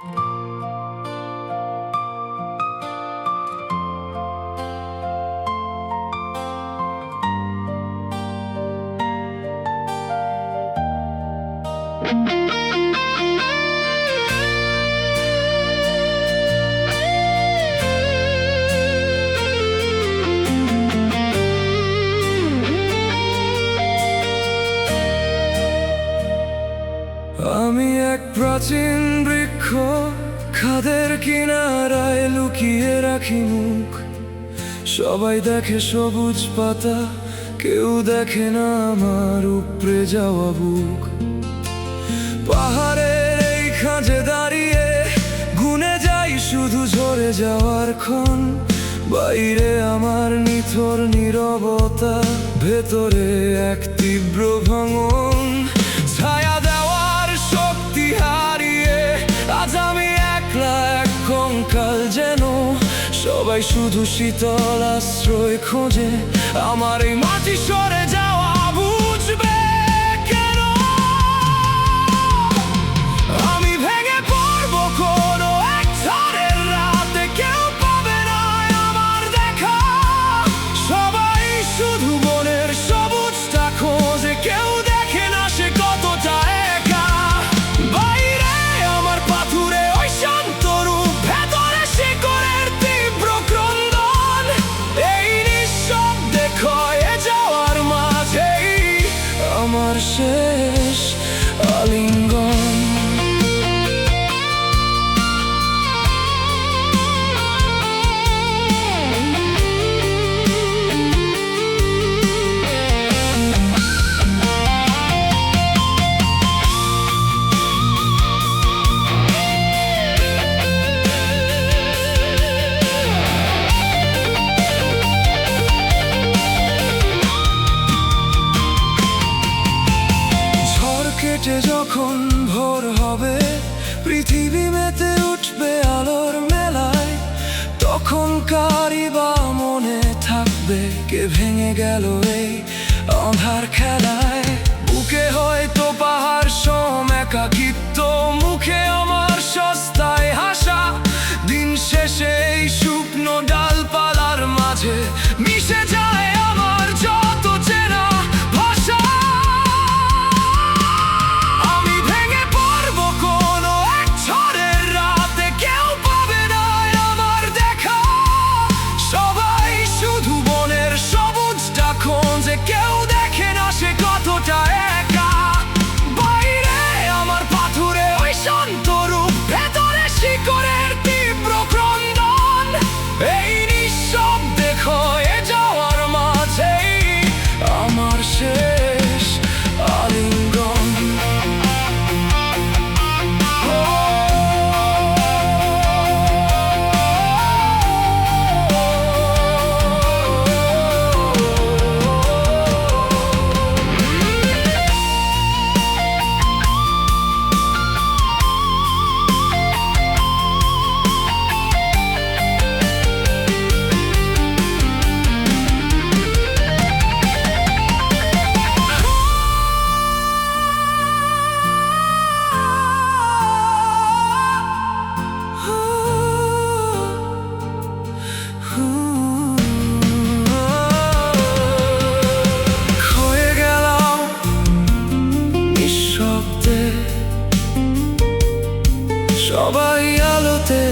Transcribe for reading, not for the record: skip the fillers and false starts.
আমি এক প্রাচীন বৃক্ষ, খাদের কিনারায় লুকিয়ে রাখি মুখ। সবাই দেখে সবুজ পাতা, কেউ দেখে না আমার উপড়ে যাওয়া বুক। পাহাড়ের এই খাঁজে দাঁড়িয়ে গুনে যাই শুধু ঝরে যাওয়ার ক্ষণ। বাইরে আমার নিথর নীরবতা, ভেতরে এক তীব্র ভাঙন। ছায়া দেওয়ার শক্তি হারিয়ে আজ আমি একলা, এক কঙ্কাল যেন। সবাই শুধু শীতল আশ্রয় খোঁজে, আমার এই মাটি সরে যাওয়া বুঝবে কেন? আমি ভেঙে পড়বো কোনো এক ঝড়ের রাতে, কেউ পাবে না আমার দেখা। সবাই শুধু বনের সবুজটা খোঁজে, কেউ দেখে না সে কতটা একা। বাইরে আমার পাথুরে ওই শান্ত রূপ, ভেতরে শিকড়ের তীব্র ক্রন্দন। এই নিঃশব্দে ক্ষয়ে যাওয়ার মাঝেই আমার শেষ আলিঙ্গন। কেটে যখন ভোর হবে, পৃথিবী মেতে উঠবে আলোর মেলায়। তখন কারই বা মনে থাকবে কে ভেঙে গেল এই আঁধার খেলায়। বুকে হয়তো পাহাড় সম একাকিত্ব, মুখে আমার সস্তায় হাসা। দিন শেষে এই শুকনো ডালপালার মাঝে মিশে যায় আমার যত চেনা ভাষা। কেউ দেখে না সে কতটা একা। বাইরে আমার পাথুরে ওই শান্ত রূপ, ভেতরে শিকড়ের তীব্র ক্রন্দন। এই নিঃশব্দে ক্ষয়ে যাওয়ার মাঝেই আমার শেষ আলিঙ্গন। সবাই আলোতে